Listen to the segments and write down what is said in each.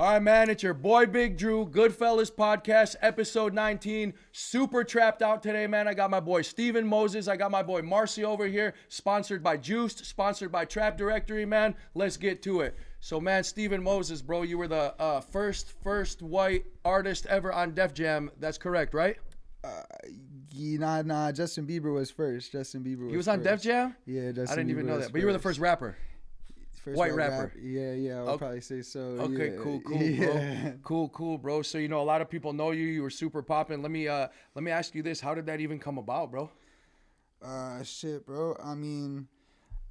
All right, man, it's your boy Big Dru, Goodfellas Podcast, episode 19. Super trapped out today, man. I got my boy Steven Moses. I got my boy Marcy over here, sponsored by Juiced, sponsored by Trap Directory, man. Let's get to it. So, man, Steven Moses, bro, you were the first white artist ever on Def Jam. That's correct, right? Nah. Justin Bieber was first. He was on Def Jam? Yeah, Justin Bieber. I didn't even know that. First. But you were the first rapper. First white rapper. Yeah, I would probably say so. Okay, yeah. cool, Yeah. cool, bro. So, you know, a lot of people know you. You were super popping. Let me ask you this. How did that even come about, bro? Shit, bro. I mean,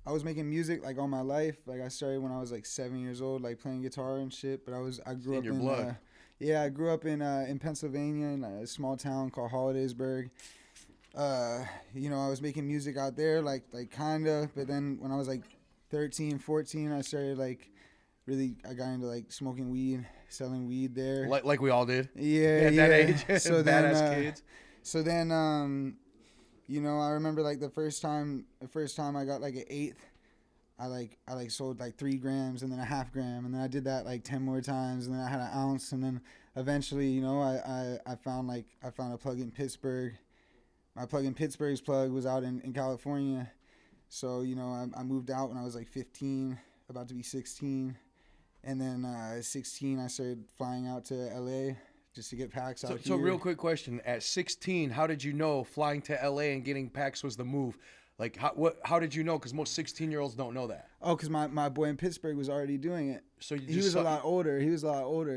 I was making music like all my life. Like I started when I was like 7 years old, like playing guitar and shit. But I grew up in blood. I grew up in Pennsylvania in a small town called Hollidaysburg. You know, I was making music out there, like kinda. But then when I was like 13, 14, I started I got into like smoking weed, selling weed there. Like we all did. Yeah, at that age. So badass kids. So then, you know, I remember like the first time I got like an eighth, I sold like 3 grams and then a half gram, and then I did that like 10 more times, and then I had an ounce, and then eventually, you know, I found a plug in Pittsburgh. My plug in Pittsburgh's plug was out in California. So, you know, I moved out when I was like 15, about to be 16. And then 16, I started flying out to LA just to get packs out here. So real quick question. At 16, how did you know flying to LA and getting packs was the move? Like, how did you know? Because most 16-year-olds don't know that. Oh, because my boy in Pittsburgh was already doing it. So he was a lot older.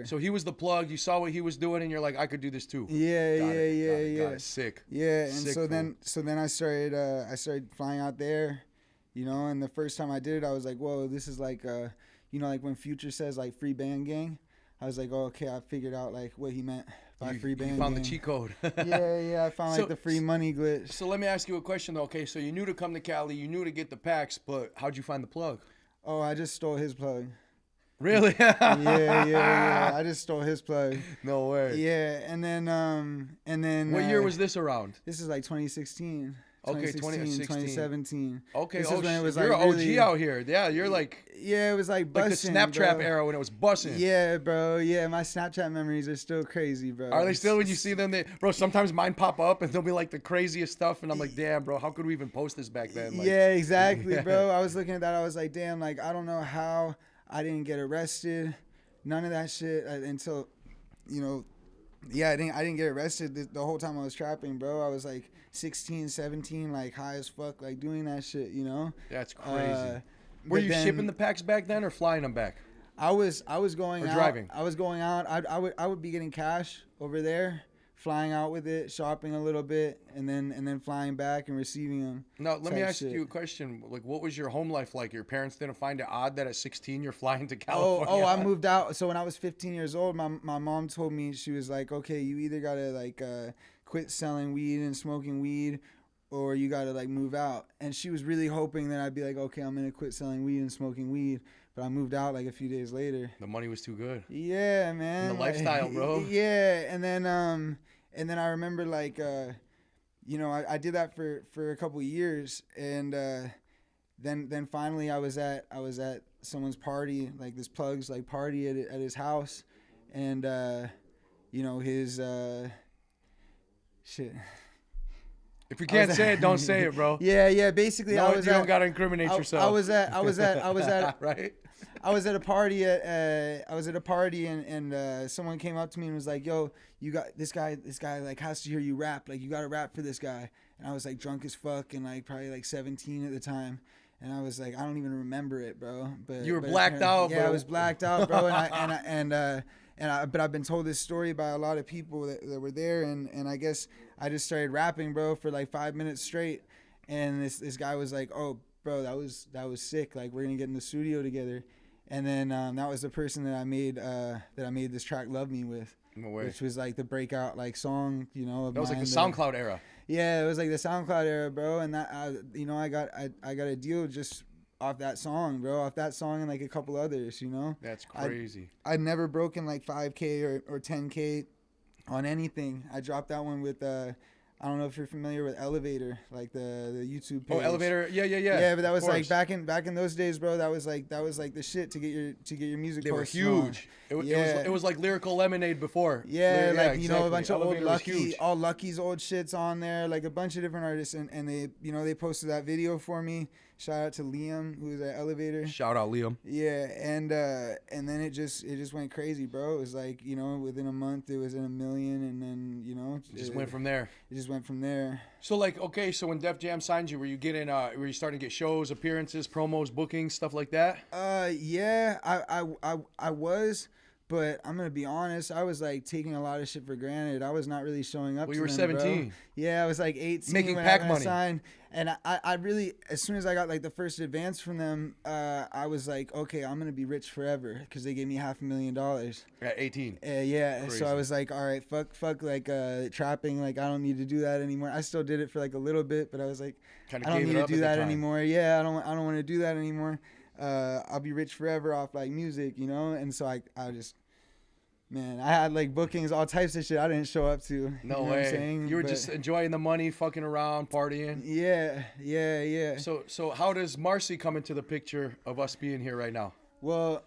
So he was the plug. You saw what he was doing, and you're like, I could do this too. Yeah. Got it. Sick. Yeah, and sick, so then I started flying out there, you know. And the first time I did it, I was like, whoa, this is like, you know, like when Future says like free band gang. I was like, oh, okay, I figured out like what he meant by free band gang. You found the cheat code. yeah, I found like the free money glitch. So let me ask you a question though. Okay, so you knew to come to Cali, you knew to get the packs, but how'd you find the plug? Oh, I just stole his plug. Really? yeah. I just stole his plug. No way. Yeah, and then. What year was this around? This is like 2016. Okay, 2017. Okay, this is when it was you're like an OG really, out here. Yeah, you're like. Yeah, it was like busting. Like the Snapchat bro. era when it was busting. Yeah, bro. Yeah, my Snapchat memories are still crazy, bro. Are they still when you see them? Bro, sometimes mine pop up and they'll be like the craziest stuff, and I'm like, damn, bro, how could we even post this back then? Like, yeah, exactly, bro. I was looking at that. I was like, damn, like I don't know how I didn't get arrested. None of that shit until, you know. Yeah, I didn't get arrested the whole time I was trapping, bro. I was like 16, 17, like high as fuck, like doing that shit, you know? That's crazy. Were you shipping the packs back then or flying them back? I was going or out. Driving? I was going out. I would be getting cash over there, flying out with it, shopping a little bit, and then flying back and receiving them. Now, let me ask you a question. Like, what was your home life like? Your parents didn't find it odd that at 16 you're flying to California? Oh, I moved out. So when I was 15 years old, my mom told me, she was like, okay, you either got to like quit selling weed and smoking weed, or you got to like move out. And she was really hoping that I'd be like, okay, I'm going to quit selling weed and smoking weed. But I moved out like a few days later. The money was too good. Yeah, man. And the lifestyle, bro. Yeah, and then I remember like, you know, I did that for a couple of years, and then finally I was at someone's party, like this plug's like party at his house, and you know his shit. If you can't say it, don't say it, bro. Yeah. Basically, you don't gotta incriminate yourself. I was at right. I was at a party and someone came up to me and was like, "Yo, you got this guy like has to hear you rap. Like you got to rap for this guy." And I was like drunk as fuck and like probably like 17 at the time. And I was like, I don't even remember it, bro. But you were blacked out, bro. Yeah, I was blacked out, bro. But I've been told this story by a lot of people that were there, and I guess I just started rapping, bro, for like 5 minutes straight. And this guy was like, "Oh, bro, that was sick. Like we're gonna get in the studio together." And then that was the person that I made this track "Love Me" with, no way. Which was like the breakout like song, you know. That was like the SoundCloud era. Yeah, it was like the SoundCloud era, bro. And that you know, I got a deal just off that song, bro. Off that song and like a couple others, you know. That's crazy. I'd never broken like 5K or 10K on anything. I dropped that one with I don't know if you're familiar with Elevator, like the YouTube page. Oh, Elevator, yeah. Yeah, but that of was like course. back in those days, bro. That was like the shit to get your music. They were posted on. huge. Yeah. It was like Lyrical Lemonade before. Yeah, like you know, a exactly. bunch of Elevator was huge. all Lucky's old shits on there, like a bunch of different artists, and they, you know, they posted that video for me. Shout out to Liam, who was at Elevator. Shout out Liam. Yeah, and then it just went crazy, bro. It was like, you know, within a month it was in 1 million, and then, you know, It just went from there. It just went from there. So like, okay, so when Def Jam signed you, were you starting to get shows, appearances, promos, bookings, stuff like that? Yeah, I was. But I'm gonna be honest, I was like taking a lot of shit for granted. I was not really showing up. Well, to you were them, 17. Bro. Yeah, I was like 18 Making when pack I money. signed. And I really, as soon as I got like the first advance from them, I was like, okay, I'm gonna be rich forever, because they gave me $500,000. At 18. Yeah, Crazy. so I was like, all right, fuck, like trapping. Like I don't need to do that anymore. I still did it for like a little bit, but I was like, Kinda I don't gave need it to up do at the that time. anymore. Yeah, I don't want to do that anymore. I'll be rich forever off like music, you know. And so I just. Man, I had like bookings, all types of shit I didn't show up to. No you know way. What I'm saying? You were But just enjoying the money, fucking around, partying. Yeah. So how does Marcy come into the picture of us being here right now? Well,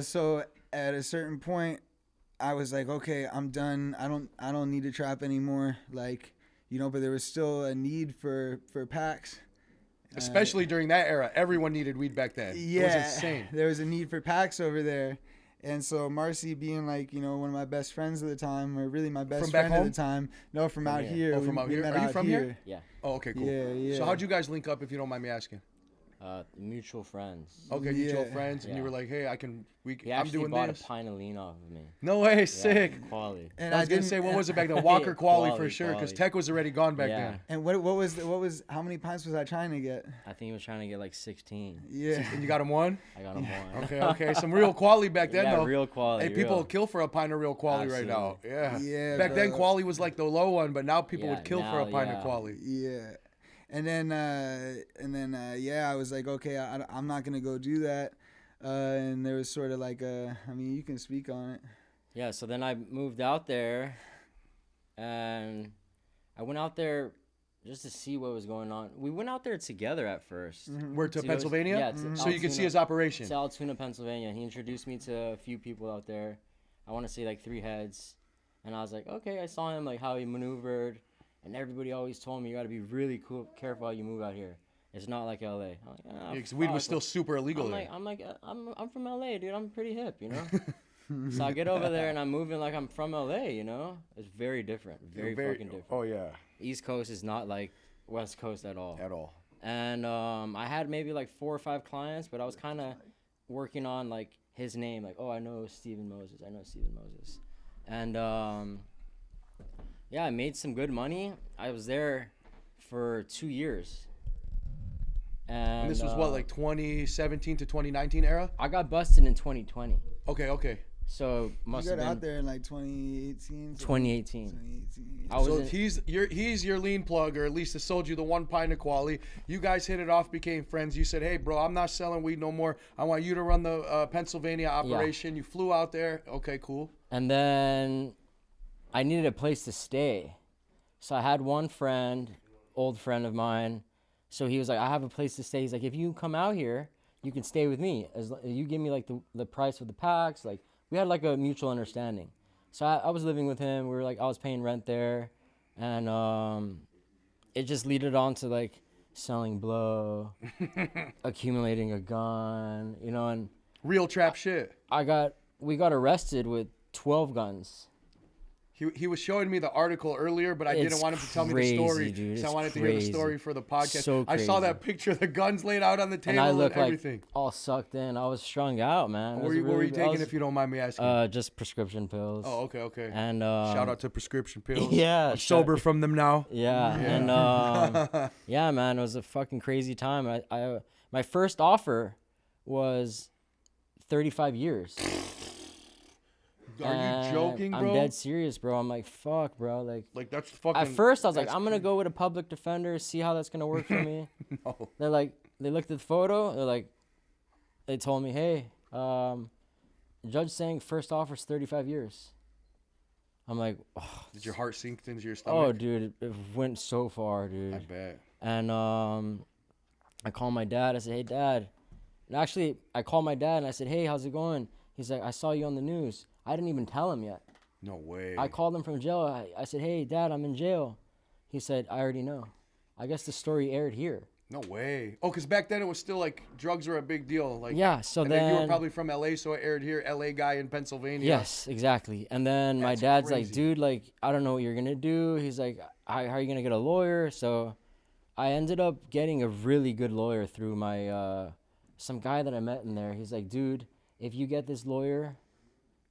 so at a certain point, I was like, okay, I'm done. I don't need to trap anymore. Like, you know, but there was still a need for packs. Especially during that era, everyone needed weed back then. Yeah, It was insane. There was a need for packs over there. And so Marcy, being like, you know, one of my best friends at the time, or really my best From back friend home? at the time. No, from out here. here. Oh, from out We here? met Are you out from here? Yeah. Oh, okay, cool. Yeah. So how'd you guys link up, if you don't mind me asking? Mutual friends. Okay, mutual Yeah. friends, and you Yeah. were like, hey, He I'm actually doing bought this. a pint of lean off of me. No way, Yeah, sick. Quality. And I was gonna didn't- say, what was it back then? Walker Quali for Quali, sure, because Quali. Tech was already gone back Yeah. then. And what was how many pints was I trying to get? I think he was trying to get like 16. Yeah. And you got him one? I got him one. Okay. Some real quality back then, Yeah, though. real quality. Hey, people real. will kill for a pint of real quality right now. Yeah. Yeah, Back then, bro. quality was like the low one, but now people Yeah, would kill for a now, pint of yeah. quality. Yeah. And then I was like, okay, I'm not gonna go do that. And there was sort of like I mean, you can speak on it. Yeah, so then I moved out there, and I went out there just to see what was going on. We went out there together at first. We're to See, it was- Pennsylvania? yeah, to So you can see Altoona. his operation. To Altoona, Pennsylvania. He introduced me to a few people out there. I want to say like 3 heads. And I was like, okay, I saw him, like how he maneuvered. And everybody always told me, you got to be really careful how you move out here. It's not like LA. I'm like, Yeah, 'cause weed was fuck." still super illegal I'm there. like, I'm from LA, dude. I'm pretty hip, you know? So I get over there and I'm moving like I'm from LA, you know? It's very different. Very fucking different. Oh, yeah. East Coast is not like West Coast at all. At all. And I had maybe like 4 or 5 clients, but I was kind of working on like his name. Like, oh, I know Steven Moses. And yeah, I made some good money. I was there for 2 years. And this was what, like 2017 to 2019 era? I got busted in 2020. Okay. So You must got have out been there in like 2018. 2018. 2018. I was So in- he's your lean plug, or at least has sold you the 1 pint of quality. You guys hit it off, became friends. You said, hey, bro, I'm not selling weed no more. I want you to run the Pennsylvania operation. You flew out there. Okay, cool. And then I needed a place to stay. So I had one friend, old friend of mine. So he was like, I have a place to stay. He's like, if you come out here, you can stay with me. As you give me like the price of the packs. Like we had like a mutual understanding. So I was living with him. We were like, I was paying rent there. And it just leaded on to like selling blow, accumulating a gun, you know, and Real trap shit. we got arrested with 12 guns. He was showing me the article earlier, but I It's didn't want him to tell me the crazy, story. dude. So I It's wanted to hear the crazy. story for the podcast. So I saw that crazy. picture, the guns laid out on the table And I and looked like everything. all sucked in. I was strung out, man. What were you taking, if you don't mind me asking? Just prescription pills. Oh, okay. And Shout out to prescription pills. Yeah, I'm shout- sober from them now. Yeah, and yeah, man, it was a fucking crazy time. I my first offer was 35 years. Are you joking, bro? I'm dead serious, bro. I'm like, fuck, bro. Like that's fucking. At first, I was like, that's I'm gonna go with a public defender, see how that's gonna work for me. No. They're like, they looked at the photo. They're like, they told me, hey, judge saying first offer's 35 years. I'm like, oh, Did your heart sink into your stomach? oh, dude, it went so far, dude. I bet. And I called my dad. I said, hey, Dad. And actually, I called my dad and I said, hey, how's it going? He's like, I saw you on the news. I didn't even tell him yet. No way. I called him from jail. I said, hey, Dad, I'm in jail. He said, I already know. I guess the story aired here. No way. Oh, because back then it was still like drugs were a big deal. Like, yeah, so and then you were probably from LA, so it aired here. LA guy in Pennsylvania. Yes, exactly. And then my That's dad's crazy. like, dude, like, I don't know what you're going to do. He's like, how are you going to get a lawyer? So I ended up getting a really good lawyer through my, some guy that I met in there. He's like, dude, if you get this lawyer,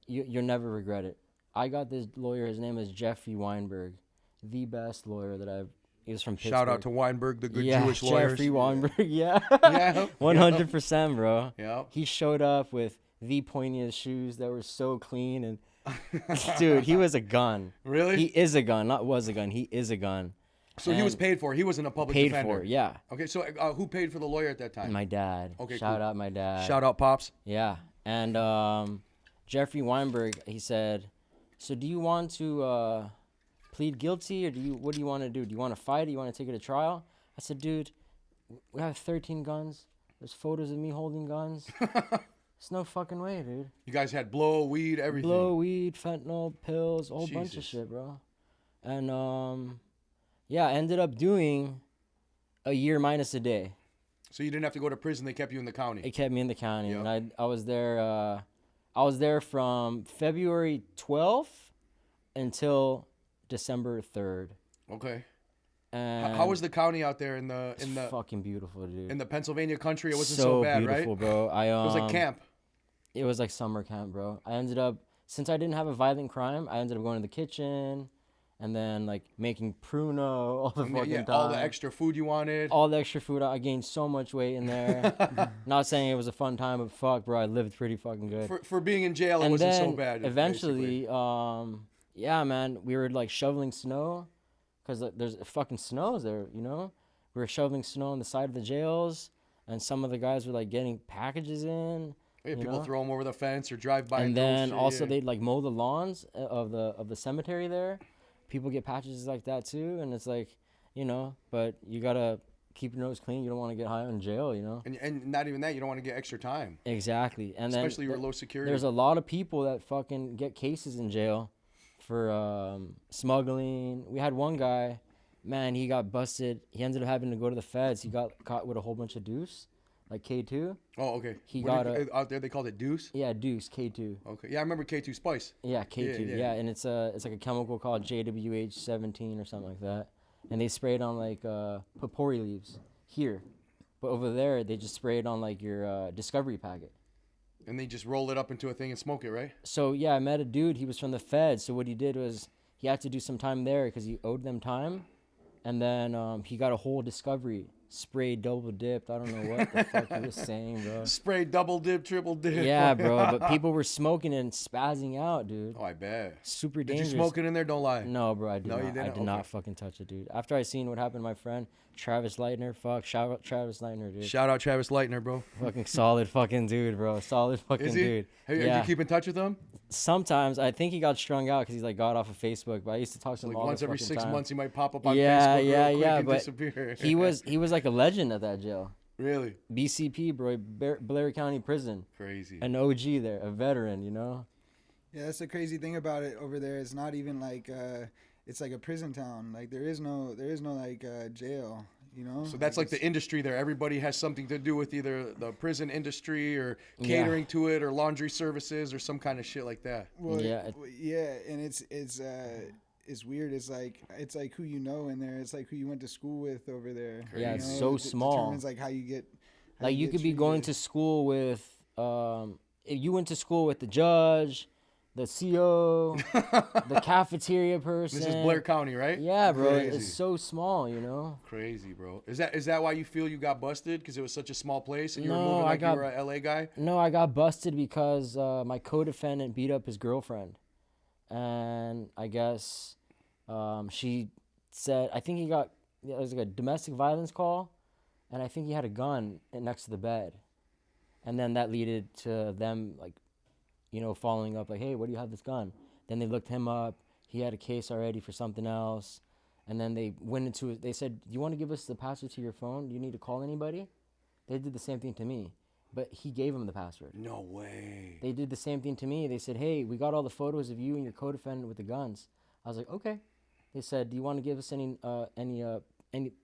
you'll never regret it. I got this lawyer. His name is Jeffrey Weinberg, the best lawyer that I've. He was from Pittsburgh. Shout out to Weinberg, the good yeah, Jewish lawyers. Jeffrey Weinberg. Yeah, Yeah. 100%, bro. Yeah. He showed up with the pointiest shoes that were so clean, and dude, he was a gun. Really? He is a gun, not was a gun. He is a gun. So he was paid for. He wasn't a public Paid defender. for, yeah. Okay, so who paid for the lawyer at that time? My dad. Okay, Shout cool. out my dad. Shout out Pops. Yeah, and Jeffrey Weinberg. He said, "So do you want to plead guilty, or what do you want to do? Do you want to fight? Or you want to take it to trial?" I said, "Dude, we have 13 guns. There's photos of me holding guns. There's no fucking way, dude. You guys had blow, weed, everything. Blow, weed, fentanyl, pills, a whole bunch of Jesus. shit, bro." And yeah, I ended up doing a year minus a day. So you didn't have to go to prison. They kept you in the county. It kept me in the county, Yep. and I was there. I was there from February 12th until December 3rd. Okay. And How was the county out there in it's the fucking beautiful, dude. in the Pennsylvania country? It wasn't so bad, beautiful, right? bro. It was like camp. It was like summer camp, bro. I ended up, since I didn't have a violent crime, I ended up going to the kitchen, and then like making pruno all the fucking time. All the extra food you wanted. All the extra food. I gained so much weight in there. Not saying it was a fun time, but fuck, bro, I lived pretty fucking good. For being in jail, it And wasn't then so bad. eventually, basically. yeah, man, we were like shoveling snow, cause there's fucking snows there, you know. We were shoveling snow on the side of the jails, and some of the guys were like getting packages in. Yeah, you people know? throw them over the fence or drive by. And then also yeah. they'd like mow the lawns of the cemetery there. People get patches like that too, and it's like, you know, but you gotta keep your nose clean. You don't want to get high in jail, you know. And not even that, you don't want to get extra time. Exactly, and Especially then you're low security. there's a lot of people that fucking get cases in jail for smuggling. We had one guy, man, he got busted. He ended up having to go to the feds. He got caught with a whole bunch of deuce, like K2. Oh, okay. He What got do out there they called it deuce. Yeah, deuce, K2. Okay. Yeah, I remember K2 Spice. Yeah, K2. Yeah, Yeah, yeah. and it's like a chemical called JWH17 or something like that. And they spray it on like papori leaves here. But over there, they just spray it on like your Discovery packet. And they just roll it up into a thing and smoke it, right? So yeah, I met a dude. He was from the Fed. So what he did was he had to do some time there because he owed them time. And then he got a whole Discovery sprayed, double dipped. I don't know what the fuck he was saying, bro. Spray double dip, triple dip. Yeah, bro. But people were smoking and spazzing out, dude. Oh, I bet. Super Did dangerous. you smoke it in there? Don't lie. No, bro, I did No, you not. I didn't? did not Okay. fucking touch it, dude. After I seen what happened to my friend Travis Leitner, fuck, shout out Travis Leitner, dude. Shout out Travis Leitner, bro. Fucking solid fucking dude, bro. Solid fucking Is he? dude. Hey, Yeah. you keep in touch with him? Sometimes I think he got strung out because he's like got off of Facebook. But I used to talk to him Like all once the every fucking 6 time. months, he might pop up on Yeah, Facebook yeah, real quick yeah, and but disappear. he was like a legend at that jail. Really BCP, bro, Blair County Prison, crazy. an OG there, a veteran, you know. Yeah, that's the crazy thing about it over there. It's not even like it's like a prison town. Like there is no like jail. You know. So that's like it's- the industry there. Everybody has something to do with either the prison industry or catering to it or laundry services or some kind of shit like that. Well, Yeah. yeah, and it's weird. It's like who you know in there. It's like who you went to school with over there. Yeah, you it's know? so It small. Determines like how you get. how Like you get could be going to treated. school with if you went to school with the judge, the CO, the cafeteria person. This is Blair County, right? Yeah, bro. Crazy. It's so small, you know. Crazy, bro. Is that why you feel you got busted? Because it was such a small place and you were No, moving I like got- you were a LA guy? No, I got busted because my co-defendant beat up his girlfriend, and I guess she said I think it was like a domestic violence call, and I think he had a gun next to the bed, and then that led to them like, you know, following up like, hey, where do you have this gun? Then they looked him up. he had a case already for something else. And then they went into it. They said, "You want to give us the password to your phone? Do you need to call anybody?" They did the same thing to me, but he gave them the password. No way. They did the same thing to me. They said, "Hey, we got all the photos of you and your co-defendant with the guns." I was like, "Okay." They said, "Do you want to give us any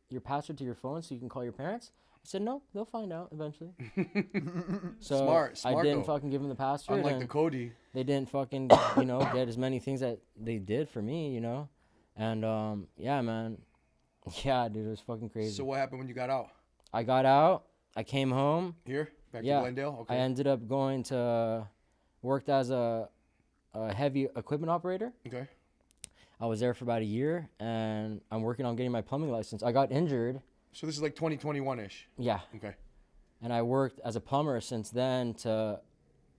your password to your phone so you can call your parents?" I said, "No, they'll find out eventually." So Smart I didn't though. fucking give them the password. Unlike and the Cody. they didn't fucking get as many things that they did for me, and yeah, man, yeah, dude, it was fucking crazy. So what happened when you got out? I got out. I came home. Here? Back to Yeah, Glendale? Okay. I ended up going to worked as a heavy equipment operator. Okay. I was there for about a year, and I'm working on getting my plumbing license. I got injured. So this is like 2021-ish. Yeah. Okay. And I worked as a plumber since then to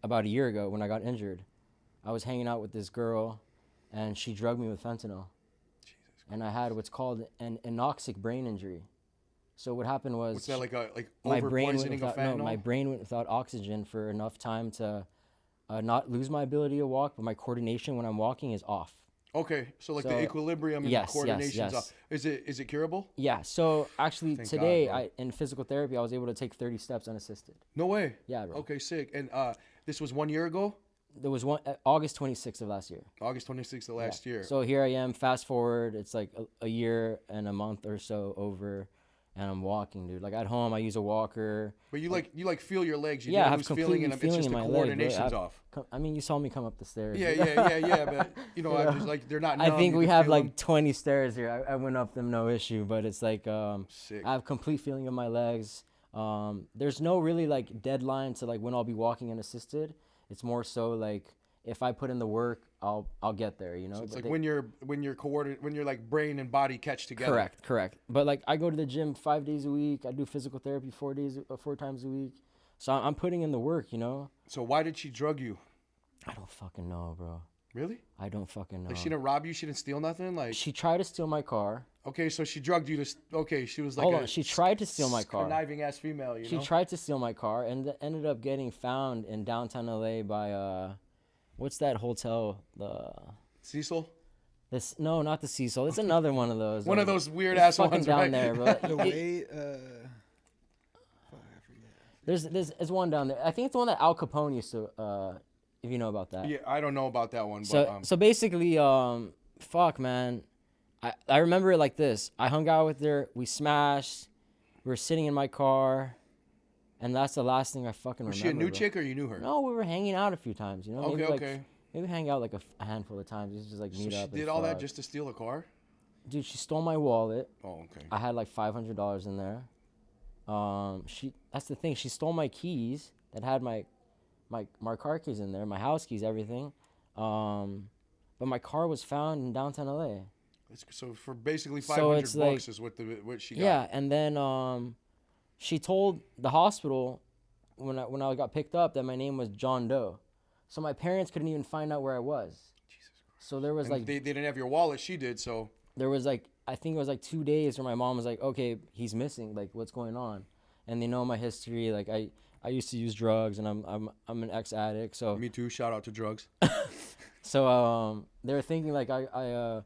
about a year ago when I got injured. I was hanging out with this girl, and she drugged me with fentanyl. Jesus Christ. And I had what's called an anoxic brain injury. So what happened was... What's that, like my over brain went poisoning of without, fentanyl? no, my brain went without oxygen for enough time to not lose my ability to walk, but my coordination when I'm walking is off. Okay, so like So, the equilibrium and yes, the coordination's yes. off. Is it curable? Yeah, so actually Thank today God, bro. in physical therapy, I was able to take 30 steps unassisted. No way. Yeah, bro. Okay, sick. And this was 1 year ago? There was one August 26th of last year. August 26th of last year. So here I am, fast forward, it's like a year and a month or so over, and I'm walking, dude. Like at home, I use a walker. But you feel your legs. You Yeah, I don't have lose complete feeling in them. It's feeling just in the my leg, bro. coordination's off. I mean, you saw me come up the stairs. Yeah. But I just like they're not. I numb, think you we can have feel like them. 20 stairs here. I went up them, no issue. But it's like Sick. I have complete feeling of my legs. There's no really like deadline to like when I'll be walking unassisted. It's more so like if I put in the work, I'll get there. So it's But like when your like brain and body catch together. Correct. But like I go to the gym 5 days a week. I do physical therapy 4 times a week. So I'm putting in the work, So why did she drug you? I don't fucking know, bro. Really? I don't fucking know. Like she didn't rob you? She didn't steal nothing? Like She tried to steal my car. okay, so she drugged you to. Okay, she was like Hold on. She tried to steal my car. Conniving ass female. She tried to steal my car and ended up getting found in downtown LA by what's that hotel? Cecil. No, not the Cecil. It's another one of those. One of like, those weird it's ass fucking ones, down right? there, bro. The way, There's one down there. I think it's the one that Al Capone used to. If you know about that. Yeah, I don't know about that one, So but so basically, fuck, man. I remember it like this. I hung out with her. We smashed. We were sitting in my car, and that's the last thing I fucking was remember. she a new bro. chick or you knew her? No, we were hanging out a few times. Maybe Okay. maybe hang out like a handful of times. Just like So meet she up. did and all that fuck. just to steal a car? Dude, she stole my wallet. Oh, okay. I had like $500 in there. That's the thing. She stole my keys that had my car keys in there, my house keys, everything. But my car was found in downtown LA. So for basically So $500 it's like- bucks is what she got. Yeah, and then she told the hospital when I got picked up that my name was John Doe. So my parents couldn't even find out where I was. Jesus Christ. So there was And like they didn't have your wallet. She did. So there was like I think it was like 2 days where my mom was like, "Okay, he's missing. Like, what's going on?" And they know my history. Like I used to use drugs, and I'm an ex-addict. So me too. Shout out to drugs. so they were thinking like I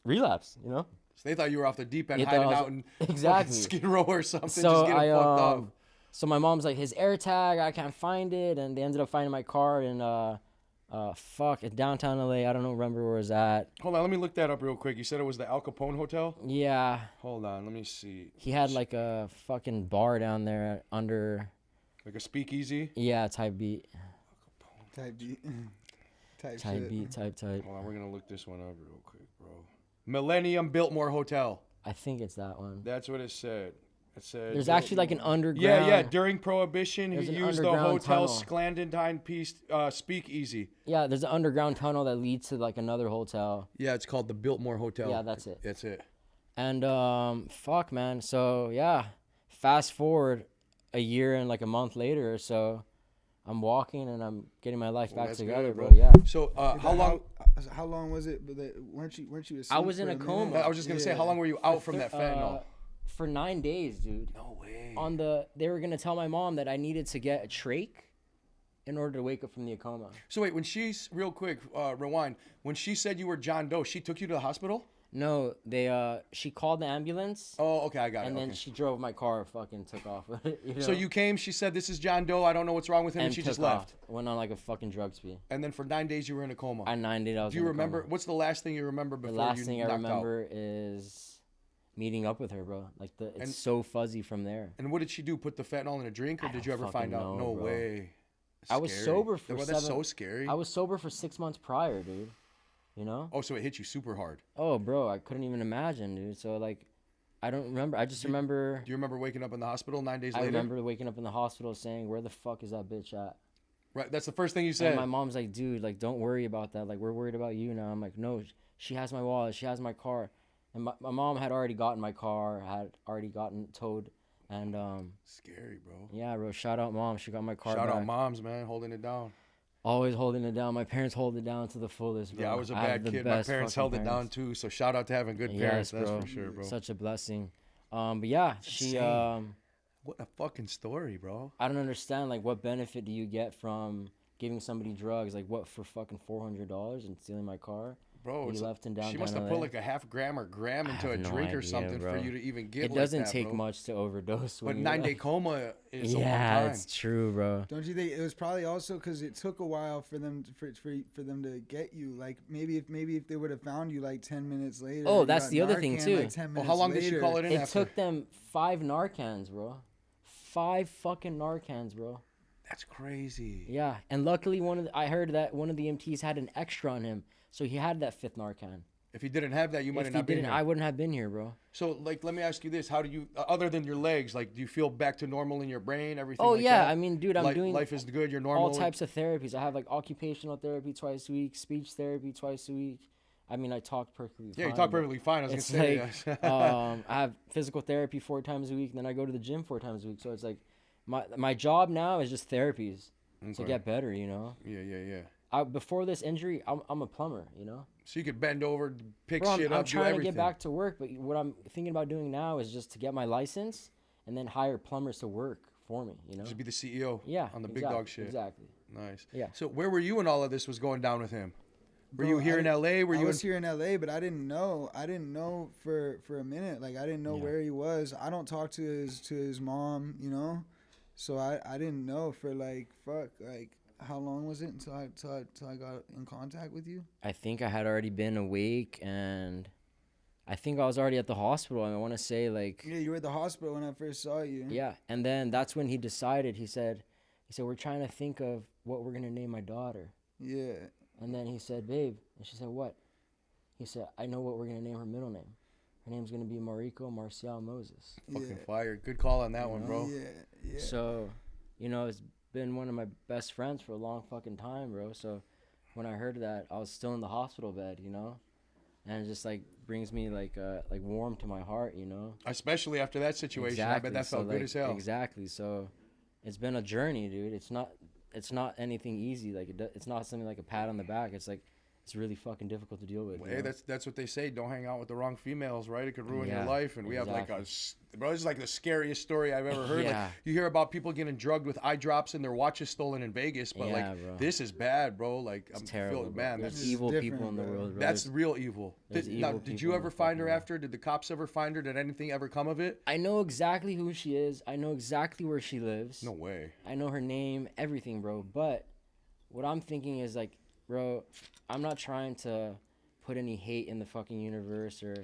relapsed, So they thought you were off the deep end, They thought I hiding was- out in Exactly. fucking Skid Row or something, So just getting fucked up. So my mom's like, his air tag, I can't find it, and they ended up finding my car in in downtown LA. I don't remember where it was at. Hold on, let me look that up real quick. You said it was the Al Capone Hotel? Yeah, Hold on, let me see. he had like a fucking bar down there under. Like a speakeasy? Yeah, type beat, type beat. Type type shit. beat, type. Hold on, we're going to look this one up real quick, bro. Millennium Biltmore Hotel. I think it's that one. That's what it said. It said There's actually like an underground. Yeah. During Prohibition, he There's an used the underground hotel's tunnel. clandestine speakeasy. Yeah, there's an underground tunnel that leads to like another hotel. Yeah, it's called the Biltmore Hotel. Yeah, that's it. That's it. And fuck, man. So yeah, fast forward a year and like a month later or so, I'm walking and I'm getting my life back that's together, good, bro. bro. Yeah. So how long? How long was it? Weren't you asleep I was in for a minute? coma. I was just gonna say, how long were you out from that fentanyl? For 9 days, dude. No way. They were gonna tell my mom that I needed to get a trach in order to wake up from the coma. So wait, when she's real quick, rewind. When she said you were John Doe, she took you to the hospital? No, she called the ambulance. Oh, okay, I got it. And then okay. she drove my car, fucking took off. You know? So you came, she said, this is John Doe, I don't know what's wrong with him, and she just took off. left. Went on like a fucking drug spree. And then for 9 days you were in a coma. I 9 days I was Do you in a remember, coma. what's the last thing you remember before The last you thing I knocked remember is meeting up with her, bro. Like it's so fuzzy from there. And what did she do? Put the fentanyl in a drink, or I did you don't ever find fucking out? know, No bro. way. I was Scary. sober for Well, 7. that's so scary. I was sober for 6 months prior, dude. You know? Oh, so it hit you super hard. Oh, bro, I couldn't even imagine, dude. So like, I don't remember. I just remember. Do you remember waking up in the hospital 9 days I later? remember waking up in the hospital saying, "Where the fuck is that bitch at?" Right, that's the first thing you said. And my mom's like, "Dude, like, don't worry about that. Like, we're worried about you now." I'm like, "No, she has my wallet. She has my car." And my mom had already gotten my car, had already gotten towed, and Scary, bro. yeah, bro. Shout out mom. She got my car Shout back. out moms, man, holding it down. Always holding it down. My parents hold it down to the fullest, bro. Yeah, I was a have bad the kid. My best parents fucking held it down parents. too. So shout out to having good parents. That's for sure, bro. Such a blessing. But yeah, she insane. What a fucking story, bro. I don't understand, like, what benefit do you get from giving somebody drugs? Like, what, for fucking $400 and stealing my car? Bro, You it's left in downtown she must have LA? put like a half gram or gram into a have no drink or idea, something bro. for you to even get. It like doesn't that, take bro. much to overdose. But when you 9 day coma is a long yeah, time. it's true, bro. Don't you think it was probably also because it took a while for them for them to get you? Like maybe if they would have found you like 10 minutes later. Oh, you that's got the other thing, Narcan, too. Like 10 Well, minutes how long did she later. call it in It after? took them 5 Narcans, bro. 5 fucking Narcans, bro. That's crazy. Yeah, and luckily I heard that one of the EMTs had an extra on him, so he had that 5th Narcan. If you didn't have that, you might If have he not been didn't, here. I wouldn't have been here, bro. So, like, let me ask you this: how do you, other than your legs, like, do you feel back to normal in your brain? Everything? Oh like yeah, that? I mean, dude, I'm doing life is good. You're normal. all types of therapies. I have like occupational therapy twice a week, speech therapy twice a week. I mean, I talk perfectly fine. Yeah, you talk but perfectly fine. I was It's gonna say. like yes. I have physical therapy 4 times a week, and then I go to the gym 4 times a week. So it's like my job now is just therapies to Okay. get better. You know, Yeah. before this injury, I'm a plumber. You know, So you could bend over, pick bro, shit I'm up, do trying to everything. get back to work, but what I'm thinking about doing now is just to get my license and then hire plumbers to work for me. You know, Just be the CEO. yeah, On the exactly, big dog shit. Exactly. Nice. Yeah. So where were you when all of this was going down with him? Were Bro, you here in LA? Were I you was in? here in LA, but I didn't know. I didn't know for a minute. Like I didn't know Yeah. where he was. I don't talk to his mom, you know. So I didn't know for like how long was it until I got in contact with you? I think I had already been awake, and I think I was already at the hospital. And I want to say like Yeah, you were at the hospital when I first saw you. yeah, and then that's when he decided. He said we're trying to think of what we're gonna name my daughter. Yeah. And then he said, "Babe," and she said, "What?" He said, "I know what we're gonna name her middle name. Her name's gonna be Mariko Marcial Moses." Fucking fire. Good call on that one, bro. Yeah. So, you know, it's been one of my best friends for a long fucking time, bro. So when I heard that, I was still in the hospital bed, you know, and it just like brings me like warm to my heart, you know. Especially after that situation. I bet that So, felt good like, as hell. Exactly. So it's been a journey, dude. It's not anything easy. Like it's not something like a pat on the back. It's like it's really fucking difficult to deal with. Well, you hey, know? that's what they say. Don't hang out with the wrong females, right? It could ruin your Yeah, life. And we have like bro, this is like the scariest story I've ever heard. Yeah. Like you hear about people getting drugged with eye drops and their watches stolen in Vegas, but Yeah, like bro. this is bad, bro. Like It's I'm terrible, feeling, bro. man, There's that's is evil different, people in the bro. world, bro. that's real evil. there's Now, evil did people you in ever the find her fucking after? Did the cops ever find her? Did anything ever come of it? I know exactly who she is. I know exactly where she lives. No way. I know her name, everything, bro. But what I'm thinking is like, bro, I'm not trying to put any hate in the fucking universe or,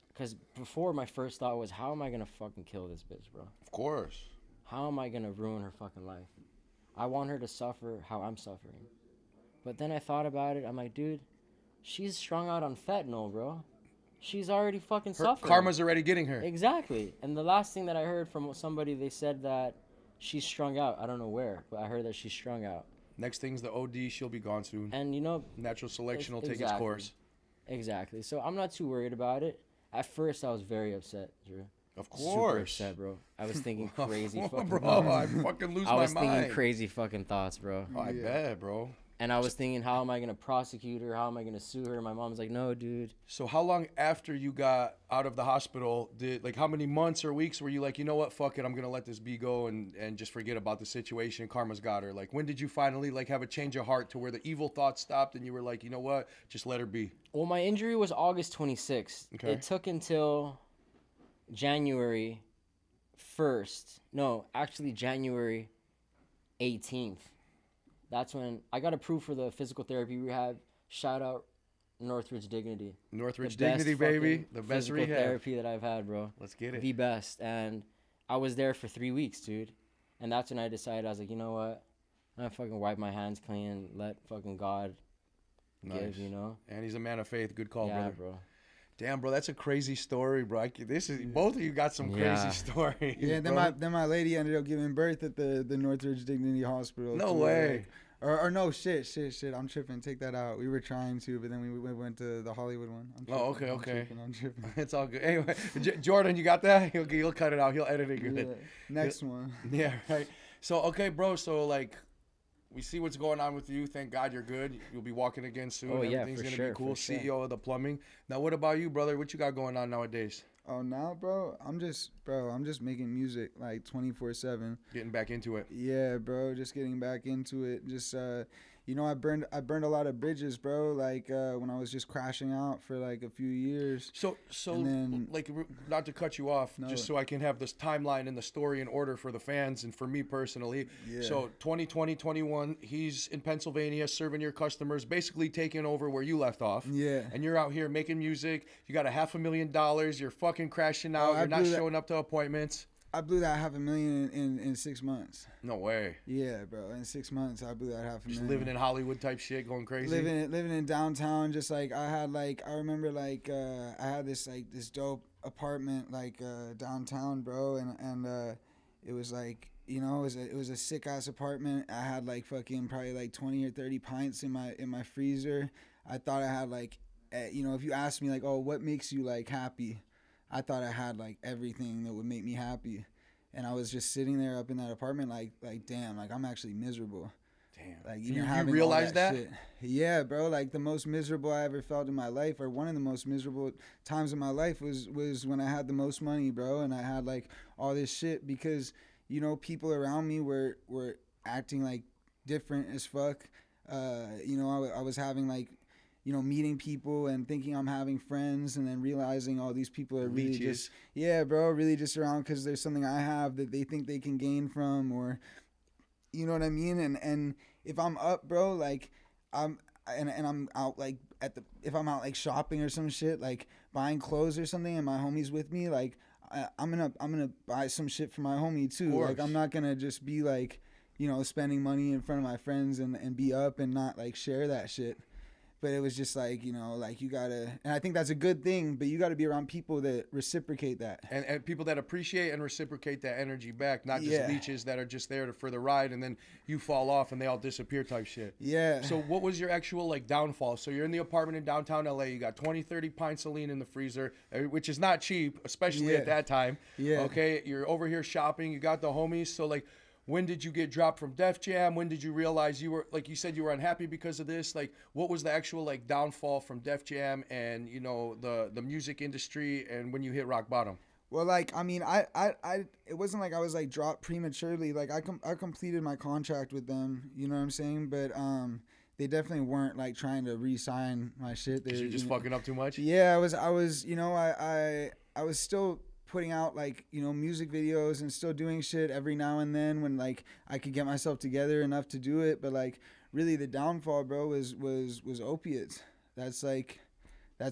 because before my first thought was, how am I gonna fucking kill this bitch, bro? Of course. How am I gonna ruin her fucking life? I want her to suffer how I'm suffering. But then I thought about it. I'm like, dude, she's strung out on fentanyl, bro. She's already fucking Her suffering. karma's already getting her. Exactly. And the last thing that I heard from somebody, they said that she's strung out. I don't know where, but I heard that she's strung out. Next thing's the OD. She'll be gone soon. And you know, Natural selection will take its exactly. course. Exactly. So I'm not too worried about it. At first, I was very upset, Drew. Of Super course. upset, bro. I was thinking crazy fucking bro, thoughts. I fucking lose I was my thinking mind. crazy fucking thoughts, bro. Oh, I bet, bro. And I was thinking, how am I gonna prosecute her? How am I gonna sue her? My mom's like, no, dude. So how long after you got out of the hospital how many months or weeks were you like, you know what, fuck it, I'm gonna let this be go and just forget about the situation, karma's got her? Like, when did you finally like have a change of heart to where the evil thoughts stopped and you were like, you know what, just let her be? Well, my injury was August 26th. Okay. It took until January 1st. No, actually January 18th. That's when I got approved for the physical therapy rehab. Shout out Northridge Dignity. Northridge Dignity, baby. The best physical rehab therapy that I've had, bro. Let's get it. The best. And I was there for 3 weeks, dude. And that's when I decided, I was like, you know what? I'm gonna fucking wipe my hands clean and let fucking God give, you know? And he's a man of faith. Good call, Yeah, brother. bro. Damn, bro, that's a crazy story, bro. Both of you got some crazy stories. Yeah, then my lady ended up giving birth at the Northridge Dignity Hospital. No way. Or no, shit. I'm tripping. Take that out. We were trying to, but then we went to the Hollywood one. I'm tripping. It's all good. Anyway, Jordan, you got that? He'll cut it out. He'll edit it good. Yeah. Next one. Yeah, right. So, okay, bro. So, like, we see what's going on with you. Thank God you're good. You'll be walking again soon. Oh, yeah, Everything's for gonna sure, be cool. for sure. CEO of the plumbing. Now, what about you, brother? What you got going on nowadays? Oh, now, bro, I'm just making music like 24/7. Getting back into it. Yeah, bro, just getting back into it. Just I burned a lot of bridges, bro. Like when I was just crashing out for like a few years. So And then- like, not to cut you off, No. just so I can have this timeline and the story in order for the fans and for me personally. Yeah. So 2020, 21, he's in Pennsylvania serving your customers, basically taking over where you left off. Yeah. And you're out here making music. You got $500,000. You're fucking crashing out. I You're not blew that- showing up to appointments. I blew that $500,000 in 6 months. No way. Yeah, bro. In 6 months, I blew that $500,000. Just living in Hollywood type shit, going crazy. Living in downtown, just like I remember like I had this dope apartment like downtown, bro, and it was like, you know, it was a sick ass apartment. I had like fucking probably like 20 or 30 pints in my freezer. I thought I had like, if you ask me like, oh, what makes you like happy? I thought I had like everything that would make me happy, and I was just sitting there up in that apartment like damn, like I'm actually miserable. Damn. Like You having all realized that? shit. Yeah, bro. Like the most miserable I ever felt in my life, or one of the most miserable times in my life was when I had the most money, bro, and I had like all this shit because, you know, people around me were acting like different as fuck. I was having like, you know, meeting people and thinking I'm having friends, and then realizing all these people are really Leeches. really just around because there's something I have that they think they can gain from, or, you know what I mean? And if I'm up, bro, like I'm out like if I'm out like shopping or some shit, like buying clothes or something, and my homie's with me, like I'm gonna buy some shit for my homie too. Like I'm not gonna just be like, you know, spending money in front of my friends and be up and not like share that shit. But it was just like, you know, like you gotta, and I think that's a good thing, but you gotta be around people that reciprocate that. And people that appreciate and reciprocate that energy back, not just leeches that are just there for the ride and then you fall off and they all disappear type shit. Yeah. So what was your actual like downfall? So you're in the apartment in downtown LA, you got 20, 30 pints of lean in the freezer, which is not cheap, especially at that time. Yeah. Okay, you're over here shopping, you got the homies, so like, when did you get dropped from Def Jam? When did you realize you were, like you said, you were unhappy because of this? Like, what was the actual like downfall from Def Jam and, you know, the music industry, and when you hit rock bottom? Well, like, I mean, it wasn't like I was like dropped prematurely. Like I completed my contract with them, you know what I'm saying? But they definitely weren't like trying to re-sign my shit. Because you're just fucking up too much? Yeah, I was, you know, I was still putting out like, you know, music videos and still doing shit every now and then when like I could get myself together enough to do it. But like really the downfall, bro, was opiates. That's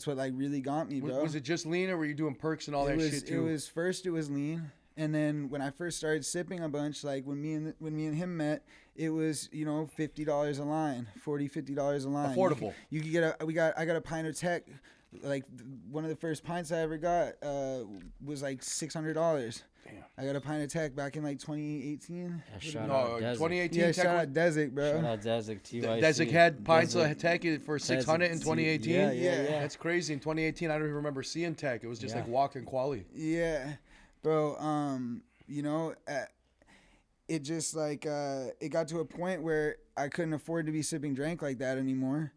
what like really got me, bro. Was it just lean, or were you doing perks and all that shit too? It was lean. And then when I first started sipping a bunch, like when me and him met, it was, you know, $50 a line, $50 a line. Affordable. You could get I got a pint of Tech. Like one of the first pints I ever got was like $600. Damn. I got a pint of Tech back in like 2018. Yeah, shout out Desert. 2018. Yeah, Tech shout out Desert, bro. Shout out Desert, TYC. Desert had pints Desert. of Tech for 600 in 2018. Yeah. That's crazy. In 2018, I don't even remember seeing Tech. It was just like walking quality. Yeah, bro. You know, it just like it got to a point where I couldn't afford to be sipping drink like that anymore.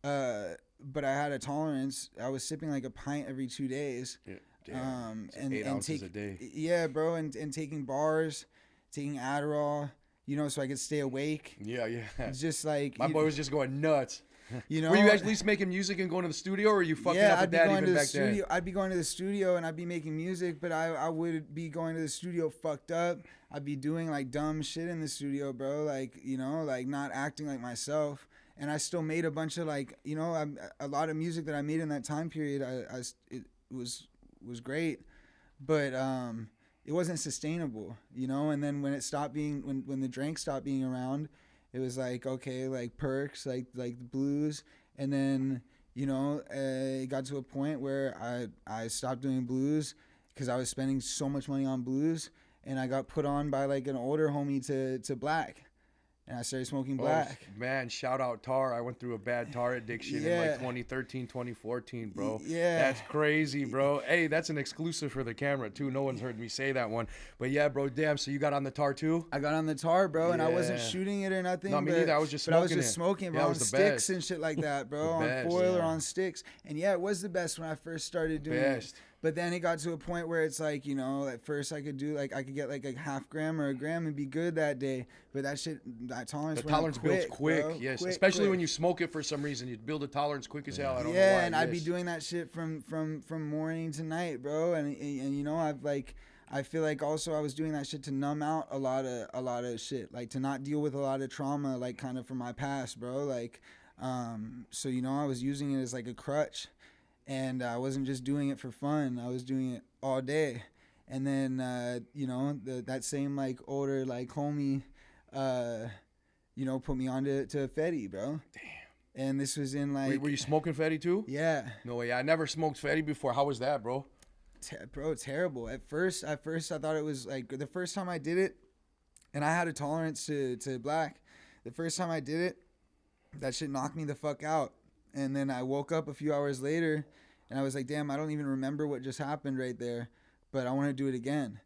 But I had a tolerance. I was sipping like a pint every 2 days. Yeah. Damn. And 8 ounces a day. Yeah, bro, and taking bars, taking Adderall, you know, so I could stay awake. Yeah. It's just like my boy was just going nuts. You know, were you at least making music and going to the studio, or were you fucking up with that even back then? I'd be going to the studio and I'd be making music, but I would be going to the studio fucked up. I'd be doing like dumb shit in the studio, bro. Like, you know, like not acting like myself. And I still made a bunch of like, you know, a lot of music that I made in that time period. It was great, but it wasn't sustainable, you know. And then when it stopped being, when the drink stopped being around, it was like, okay, like perks, like the blues. And then, you know, it got to a point where I stopped doing blues because I was spending so much money on blues, and I got put on by like an older homie to black. And I started smoking black. Oh, man, shout out tar. I went through a bad tar addiction in like 2013, 2014, bro. Yeah. That's crazy, bro. Hey, that's an exclusive for the camera, too. No one's heard me say that one. But yeah, bro, damn. So you got on the tar, too? I got on the tar, bro, and I wasn't shooting it or nothing. No, me neither. I was just smoking I was just smoking, bro, on sticks and shit like that, bro, on foil or on sticks. And yeah, it was the best when I first started doing it. But then it got to a point where it's like, you know, at first I could get like a half gram or a gram and be good that day. But that shit, that tolerance builds quick, bro. Yes. Quick, especially when you smoke it for some reason. You build a tolerance quick as hell. I don't know why. And I'd be doing that shit from morning to night, bro. And you know, I feel like also I was doing that shit to numb out a lot of shit, like to not deal with a lot of trauma, like kind of from my past, bro. Like, so, you know, I was using it as like a crutch. And I wasn't just doing it for fun. I was doing it all day. And then, you know, that same, like, older, like, homie, you know, put me on to Fetty, bro. Damn. And this was in, like... Were you smoking Fetty, too? Yeah. No way. I never smoked Fetty before. How was that, bro? Bro, terrible. At first, I thought it was, like, the first time I did it, and I had a tolerance to black. The first time I did it, that shit knocked me the fuck out. And then I woke up a few hours later, and I was like, damn, I don't even remember what just happened right there, but I want to do it again.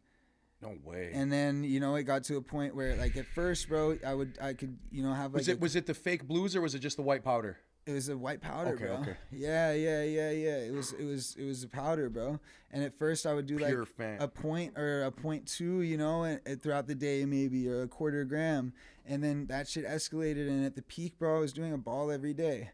No way. And then, you know, it got to a point where, like, at first, bro, I could, you know, have like... Was it the fake blues, or was it just the white powder? It was a white powder, bro. Okay. Yeah. It was a powder, bro. And at first I would do Pure like fan. a point or a 0.2, you know, and throughout the day maybe, or a quarter gram. And then that shit escalated, and at the peak, bro, I was doing a ball every day.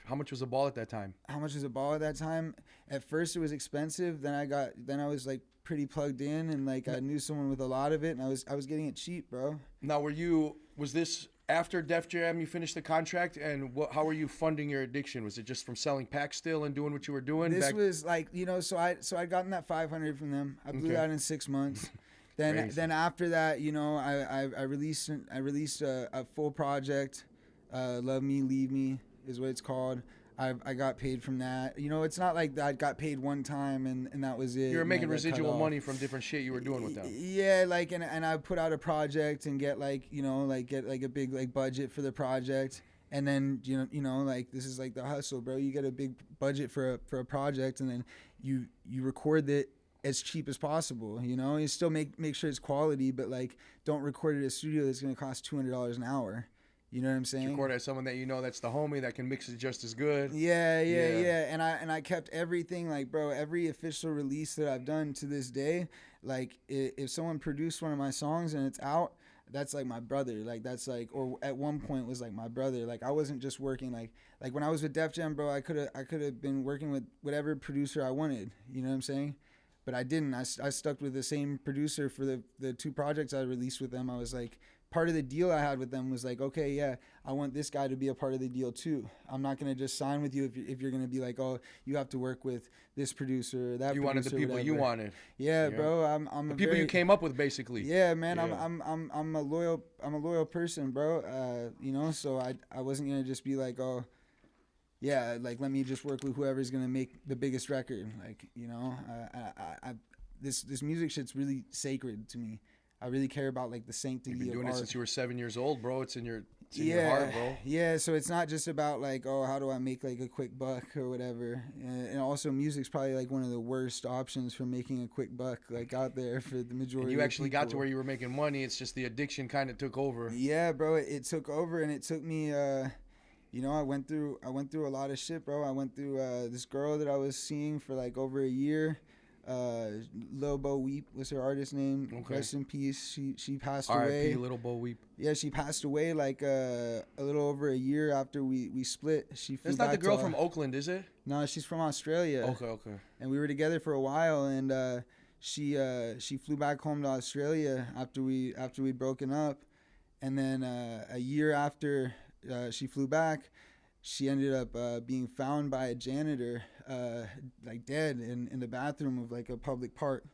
How much was a ball at that time? How much was a ball at that time? At first it was expensive. Then I was like pretty plugged in, and like I knew someone with a lot of it, and I was getting it cheap, bro. Now, was this after Def Jam you finished the contract, and how were you funding your addiction? Was it just from selling packs still and doing what you were doing? This was like, you know, so I'd gotten that 500 from them. I blew that in 6 months. Then after that, you know, I released a full project, Love Me, Leave Me is what it's called. I got paid from that. You know, it's not like I got paid one time and that was it. You were making residual money from different shit you were doing with them. Yeah, like, and I put out a project and get like, you know, like get like a big like budget for the project. And then, you know, like this is like the hustle, bro. You get a big budget for a project, and then you record it as cheap as possible. You know, you still make sure it's quality, but like don't record it at a studio that's going to cost $200 an hour. You know what I'm saying? Record as someone that you know that's the homie that can mix it just as good. Yeah. And I kept everything, like, bro, every official release that I've done to this day, like if someone produced one of my songs and it's out, that's like my brother. Like that's like, or at one point was like my brother. Like I wasn't just working like when I was with Def Jam, bro, I could have been working with whatever producer I wanted. You know what I'm saying? But I didn't. I stuck with the same producer for the 2 projects I released with them. I was like, part of the deal I had with them was like, okay, yeah, I want this guy to be a part of the deal too. I'm not going to just sign with you if you're going to be like, oh, you have to work with this producer or that. You producer, wanted the people you wanted. Yeah, bro. I'm the people you came up with, basically. Yeah, man. Yeah. I'm a loyal person, bro. You know, so I wasn't going to just be like, oh, yeah, like let me just work with whoever's going to make the biggest record. Like, you know, this music shit's really sacred to me. I really care about like the sanctity of art. You've been doing it since you were 7 years old, bro. It's in your It's in your heart, bro. Yeah, so it's not just about like, oh, how do I make like a quick buck or whatever. And also music's probably like one of the worst options for making a quick buck like out there for the majority And you of actually got to people. where you were making money. It's just the addiction kind of took over. Yeah, bro, it took over, and it took me you know, I went through a lot of shit, bro. I went through this girl that I was seeing for like over a year. Lil Bo Weep was her artist name. Okay. Rest in peace. She passed R.I.P. away. Lil Bo Weep. Yeah, she passed away like a little over a year after we split. She flew That's not the back girl to, from Oakland, is it? No, she's from Australia. Okay. And we were together for a while, and she flew back home to Australia after we'd broken up, and then a year after she flew back, she ended up being found by a janitor, like dead in the bathroom of like a public park.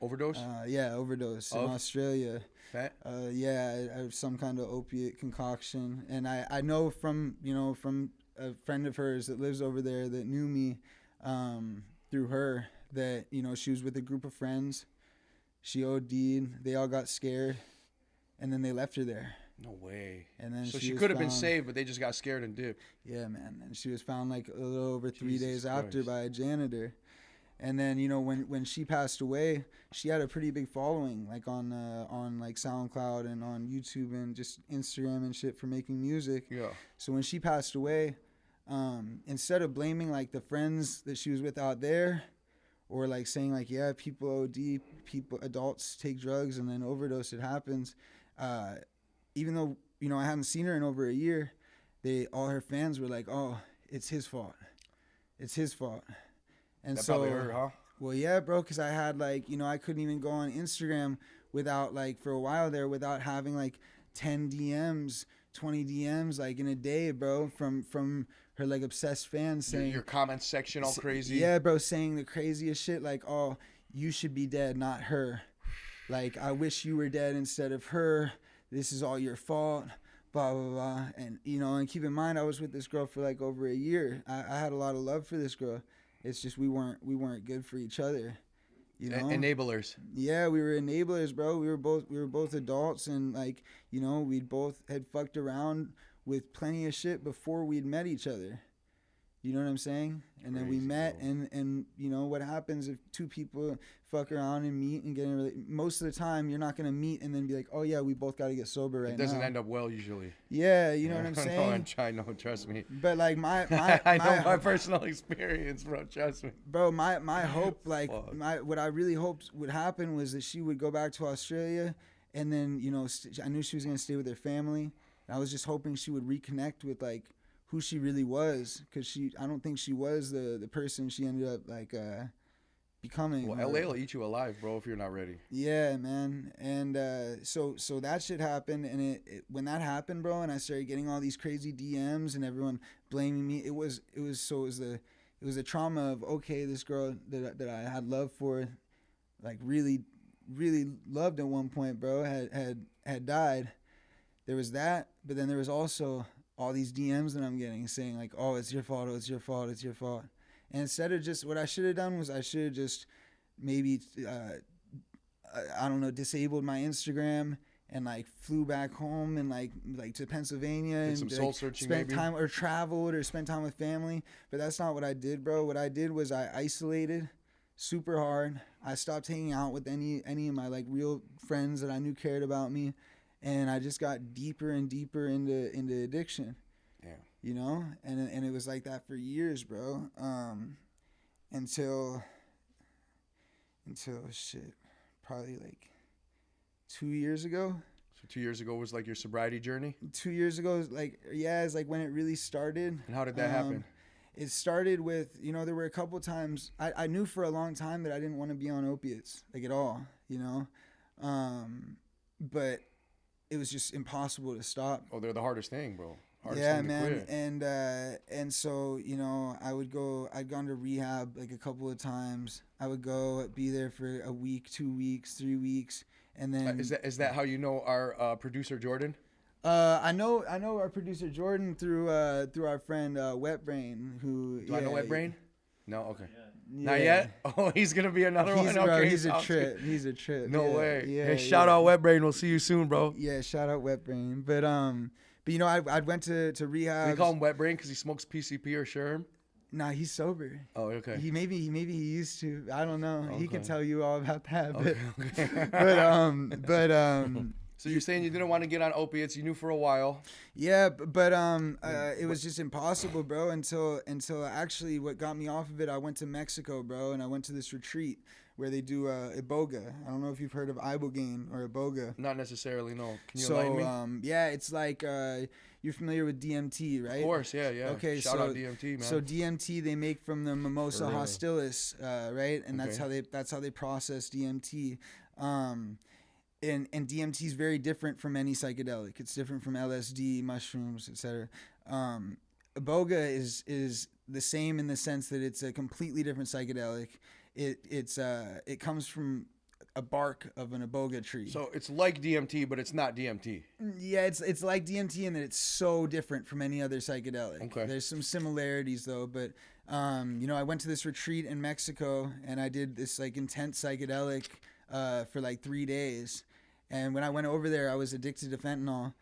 Overdose? Yeah, overdose in Of? Australia. Fat? Yeah, some kind of opiate concoction. And I know from a friend of hers that lives over there that knew me through her that, she was with a group of friends. She OD'd. They all got scared. And then they left her there. No way. And then So she she was could have been found- saved, but they just got scared and dipped. Yeah, man. And she was found like a little over 3 Jesus days after Christ. by a janitor. And then, when she passed away, she had a pretty big following, like on like SoundCloud and on YouTube and just Instagram and shit for making music. Yeah. So when she passed away, instead of blaming like the friends that she was with out there, or like saying like, yeah, people OD, adults take drugs and then overdose, it happens. Even though, I hadn't seen her in over a year, all her fans were like, oh, it's his fault. It's his fault. And That so, probably hurt, huh? well, yeah, bro, because I had like, I couldn't even go on Instagram without like, for a while there, without having like 10 DMs, 20 DMs like in a day, bro, from her like obsessed fans saying, Your comment section all crazy. yeah, bro, saying the craziest shit like, oh, you should be dead, not her. Like, I wish you were dead instead of her. This is all your fault. Blah, blah, blah. And, and keep in mind, I was with this girl for like over a year. I had a lot of love for this girl. It's just we weren't good for each other, Enablers. Yeah, we were enablers, bro. We were both adults, and like, we both had fucked around with plenty of shit before we'd met each other. You know what I'm saying? And then we Crazy, met, bro. and what happens if two people fuck around and meet and get in most of the time you're not gonna meet and then be like, oh yeah, we both got to get sober right now. It doesn't end up well usually. Yeah, you know what I'm saying? I know, trust me. But like my I know my personal experience, bro. Trust me. bro, my hope, like Fuck. what I really hoped would happen was that she would go back to Australia, and then I knew she was gonna stay with her family. And I was just hoping she would reconnect with like who she really was, because I don't think she was the person she ended up like becoming. Well, LA will eat you alive, bro, if you're not ready. Yeah, man. And so that shit happened, and it when that happened, bro, and I started getting all these crazy DMs and everyone blaming me. It was the trauma of, okay, this girl that I had love for, like really loved at one point, bro, had died. There was that, but then there was also all these DMs that I'm getting saying like, oh, it's your fault, oh, it's your fault, it's your fault. And instead of just, what I should have done was I should have just maybe, I don't know, disabled my Instagram and like flew back home and like to Pennsylvania and some soul searching, spent maybe? time, or traveled or spent time with family. But that's not what I did, bro. What I did was I isolated super hard. I stopped hanging out with any of my like real friends that I knew cared about me. And I just got deeper and deeper into addiction. Yeah. And it was like that for years, bro. Until shit, probably like 2 years ago. So 2 years ago was like your sobriety journey? 2 years ago, is like when it really started. And how did that happen? It started with, there were a couple times, I knew for a long time that I didn't want to be on opiates, like at all, but it was just impossible to stop. Oh, they're the hardest thing, bro. Hardest Yeah, thing to man. quit. And so, I'd gone to rehab like a couple of times. I would go be there for a week, 2 weeks, 3 weeks. And then Is that how you know our producer Jordan? I know our producer Jordan through our friend Wet Brain, who Do I know Wet Brain? No, okay. Yeah. Not yet? Oh, he's gonna be another one? Bro, Okay. he's a sounds trip. good. He's a trip. No Yeah, way. Yeah, Hey, shout yeah. out Wet Brain. We'll see you soon, bro. Yeah, shout out Wet Brain. But you know, I went to rehab. We call him wet brain because he smokes PCP or Sherm. Nah, he's sober. Oh, okay. He maybe he used to. I don't know. He can Okay. tell you all about that. But Okay. but So you're saying you didn't want to get on opiates? You knew for a while. yeah, but it was just impossible, bro. Until actually, what got me off of it, I went to Mexico, bro, and I went to this retreat where they do Iboga. I don't know if you've heard of Ibogaine or Iboga. Not necessarily, no. Can you So enlighten me? yeah, it's like you're familiar with DMT, right? Of course, yeah. Okay, Shout out DMT, man. So DMT they make from the Mimosa For real. hostilis, right? And that's Okay. how they process DMT. And DMT is very different from any psychedelic. It's different from LSD, mushrooms, etc. Iboga is the same in the sense that it's a completely different psychedelic. It comes from a bark of an iboga tree. So it's like DMT, but it's not DMT. Yeah, it's like DMT in that it's so different from any other psychedelic. Okay. There's some similarities though, but you know, I went to this retreat in Mexico and I did this like intense psychedelic for like 3 days. And when I went over there, I was addicted to fentanyl.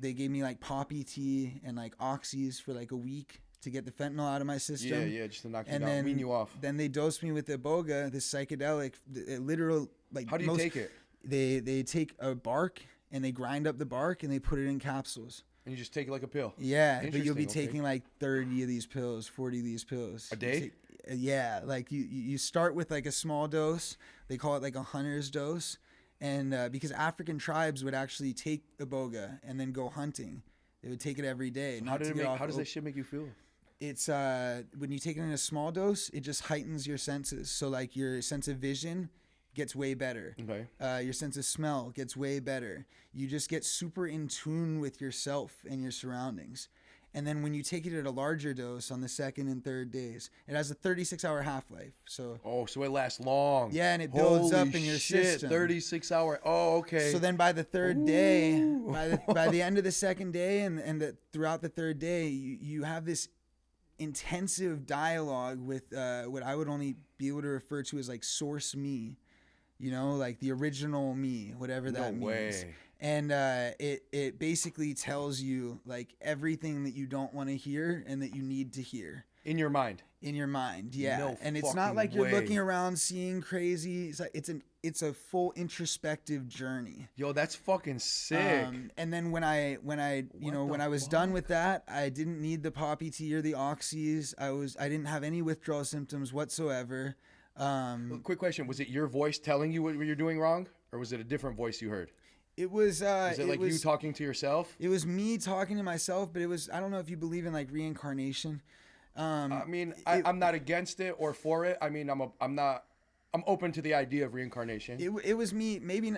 They gave me like poppy tea and like oxys for like a week to get the fentanyl out of my system. Yeah, just to knock you And down, wean you off. then they dosed me with Iboga, this psychedelic, literal like. How do you take it? They take a bark and they grind up the bark and they put it in capsules. And you just take it like a pill. Yeah, but you'll be Interesting, okay. taking like 30 of these pills, 40 of these pills A day? Yeah, like you start with like a small dose. They call it like a hunter's dose, and because African tribes would actually take Iboga and then go hunting, they would take it every day. How does that shit make you feel? It's when you take it in a small dose, it just heightens your senses. So like your sense of vision gets way better. Okay. Your sense of smell gets way better. You just get super in tune with yourself and your surroundings. And then when you take it at a larger dose on the second and third days, it has a 36-hour half-life. So So it lasts long. yeah, and it builds Holy up in your shit, system. 36 hour. Oh, okay. So then by the third day, by the end of the second day and throughout the third day, you have this intensive dialogue with what I would only be able to refer to as like source me, you know, like the original me, whatever that No means. way. And it basically tells you like everything that you don't want to hear and that you need to hear In your mind. in your mind. Yeah. No And it's fucking not like you're way. looking around seeing crazy. It's like it's a full introspective journey. Yo, that's fucking sick. And then when I was done with that, I didn't need the poppy tea or the oxys. I didn't have any withdrawal symptoms whatsoever. Quick question: was it your voice telling you what you're doing wrong, or was it a different voice you heard? It was. Is it like you talking to yourself? It was me talking to myself, but it was. I don't know if you believe in like reincarnation. I mean, I'm not against it or for it. I mean, I'm open to the idea of reincarnation. It was me. Maybe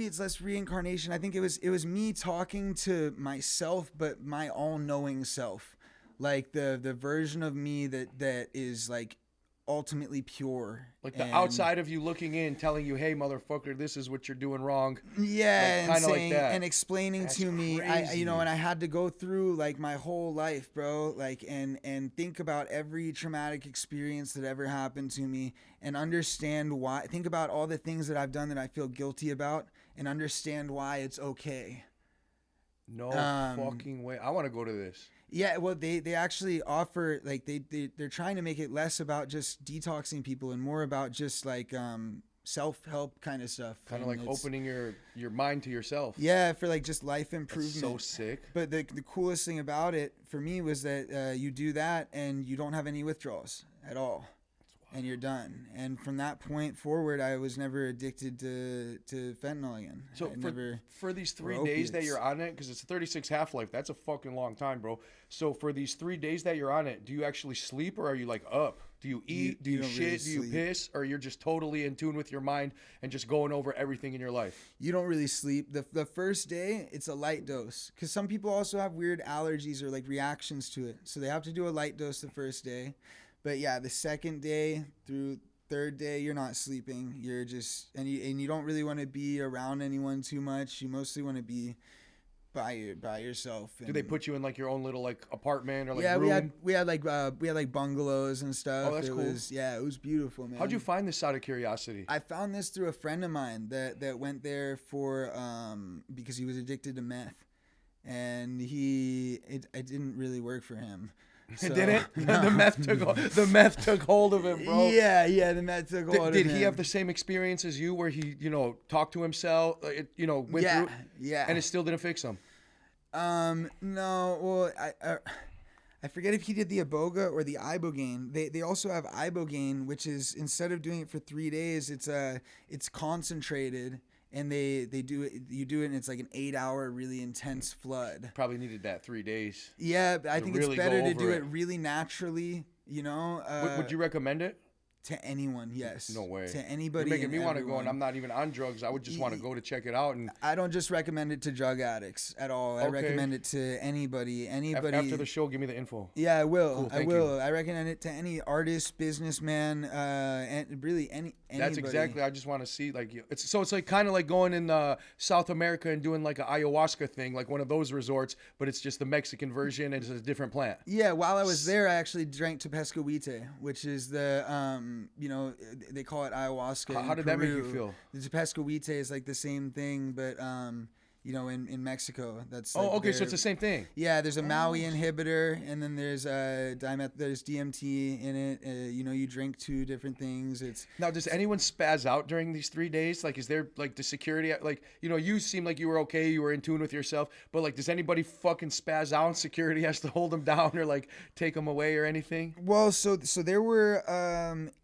it's less reincarnation. I think it was me talking to myself, but my all-knowing self, like the version of me that is like ultimately pure. Like the outside of you looking in, telling you, "Hey, motherfucker, this is what you're doing wrong." Yeah, Like, and kinda like saying that. and explaining That's to me, crazy. and I had to go through like my whole life, bro, like and think about every traumatic experience that ever happened to me and understand why. Think about all the things that I've done that I feel guilty about and understand why it's okay. No fucking way. I want to go to this. Yeah, well, they actually offer like they're trying to make it less about just detoxing people and more about just like self-help kind of stuff. Kind of And like it's- opening your mind to yourself. Yeah, for like just life That's improvement. so sick. But the coolest thing about it for me was that you do that and you don't have any withdrawals at all, and you're done. And from that point forward, I was never addicted to fentanyl again. So I never. for these 3 or days that opiates. you're on it, because it's a 36 half-life, that's a fucking long time, bro. So for these 3 days that you're on it, do you actually sleep or are you like up? Do you eat? Do you don't shit? really Do you sleep. piss? Or you're just totally in tune with your mind and just going over everything in your life? You don't really sleep. The first day, it's a light dose. Because some people also have weird allergies or like reactions to it. So they have to do a light dose the first day. But yeah, the second day through third day, you're not sleeping. You're just, and you don't really want to be around anyone too much. You mostly want to be by yourself. Do they put you in like your own little like apartment or like yeah, room? we had like bungalows and stuff. Oh, that's cool. It was beautiful, man. How'd you find this out of curiosity? I found this through a friend of mine that went there for because he was addicted to meth, and it didn't really work for him. So, It didn't? no. The meth took hold of him, bro. Yeah, the meth took hold of him. Did he have the same experience as you, where he, talked to himself, went through, Yeah. and it still didn't fix him? No. Well, I forget if he did the Iboga or the Ibogaine. They also have Ibogaine, which is, instead of doing it for 3 days, it's concentrated. And you do it, and it's like an 8-hour really intense flood. Probably needed that 3 days. Yeah, but I think really it's better go to do over it really naturally, Would you recommend it? To anyone, yes. No way. To anybody. You're making me want to go, everyone. and I'm not even on drugs. I would just want to go to check it out. And I don't just recommend it to drug addicts at all. I Okay. recommend it to anybody. after the show, give me the info. Yeah, I will. Cool, I thank will. I recommend it to any artist, businessman, and really anybody. That's exactly. I just want to see it's like kind of like going in South America and doing like an ayahuasca thing, like one of those resorts, but it's just the Mexican version and it's a different plant. Yeah, while I was there, I actually drank Tepescohuite, which is the they call it ayahuasca. How in did that make you Peru. feel? The Tepescohuite is like the same thing, but in Mexico. That's Oh, like okay, so it's the same thing. Yeah, there's a Maui inhibitor, and then there's there's DMT in it. You drink 2 different things. Now, does anyone spaz out during these 3 days? Like, is there like the security? Like, you seem like you were okay, you were in tune with yourself, but like, does anybody fucking spaz out and security has to hold them down or like take them away or anything? Well, so there were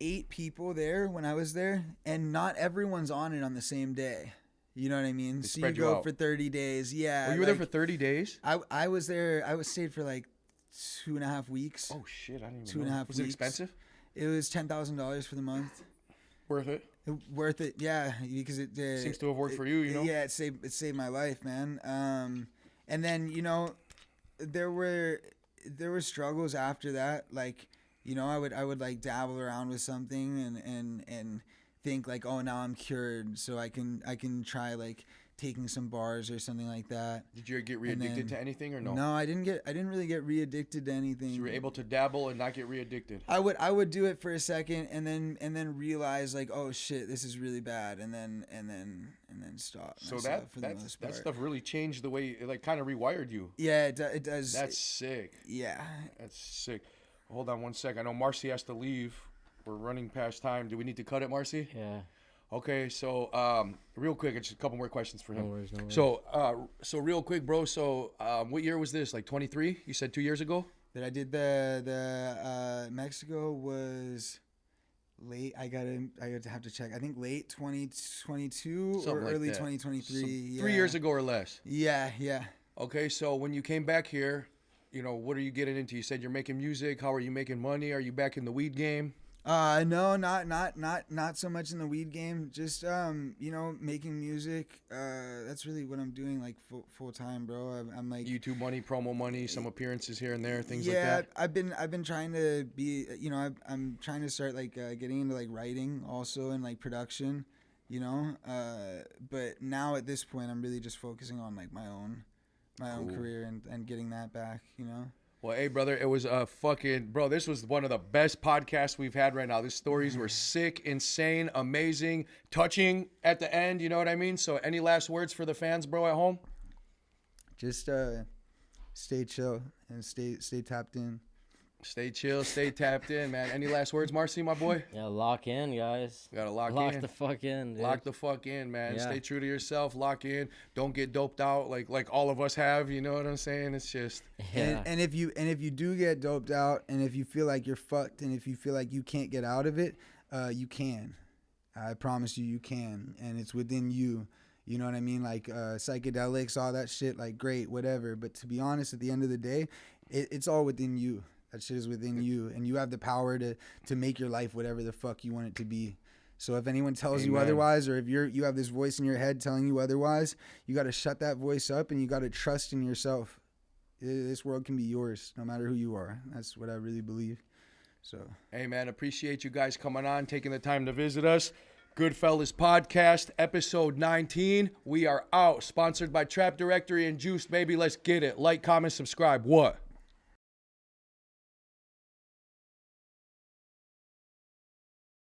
8 people there when I was there, and not everyone's on it on the same day. You know what I mean? So you spread you go out. for 30 days. Yeah. Oh, you were there for 30 days? I was there. I stayed for like 2.5 weeks. Oh shit, I didn't even 2.5 know. weeks. Was it expensive? It was $10,000 for the month. Worth it? Worth it, yeah, because it Seems to have worked for you, Yeah, it saved my life, man. And then there were struggles after that. Like, I would like dabble around with something and think like, oh, now I'm cured, so I can try like taking some bars or something like that. Did you get re-addicted to anything or no? No, I didn't really get re-addicted to anything. So you were able to dabble and not get re-addicted. I would do it for a second and then realize like, oh shit, this is really bad, and then stop. So that stuff really changed the way it like kind of rewired you. Yeah, it does. That's sick. Yeah. That's sick. Hold on one sec. I know Marcy has to leave. We're running past time. Do we need to cut it, Marcy? Yeah. Okay, so real quick, just a couple more questions for him. No worries. So real quick, bro. So what year was this? Like 23? You said 2 years ago? That I did the Mexico was late. I have to check. I think late 2022 Something or like early that. 2023. So Yeah. 3 years ago or less. Yeah. Okay, so when you came back here, what are you getting into? You said you're making music. How are you making money? Are you back in the weed game? No, not so much in the weed game. Just making music. That's really what I'm doing like full time, bro. I'm like YouTube money, promo money, some appearances here and there, things yeah, like that. I've been trying to be, I'm trying to start like getting into like writing also and like production, but now at this point I'm really just focusing on like my own career and getting that back, Well, hey, brother, it was this was one of the best podcasts we've had right now. These stories were sick, insane, amazing, touching at the end, you know what I mean? So any last words for the fans, bro, at home? Just stay chill and stay tapped in. Stay chill, stay tapped in, man. Any last words, Marcy, my boy? Yeah, lock in, guys. You gotta lock Lock in. the fuck in, dude. Lock the fuck in, man. Yeah. Stay true to yourself. Lock in. Don't get doped out like all of us have. You know what I'm saying? It's just. Yeah. And if you do get doped out, and if you feel like you're fucked, and if you feel like you can't get out of it, you can. I promise you can, and it's within you. You know what I mean? Like psychedelics, all that shit. Like great, whatever. But to be honest, at the end of the day, it's all within you. That shit is within you, and you have the power to make your life whatever the fuck you want it to be. So if anyone tells you otherwise, or if you have this voice in your head telling you otherwise, you got to shut that voice up, and you got to trust in yourself. This world can be yours, no matter who you are. That's what I really believe. So, hey, man, appreciate you guys coming on, taking the time to visit us. Goodfellas Podcast, episode 19. We are out. Sponsored by Trap Directory and Juice, baby. Let's get it. Like, comment, subscribe. What?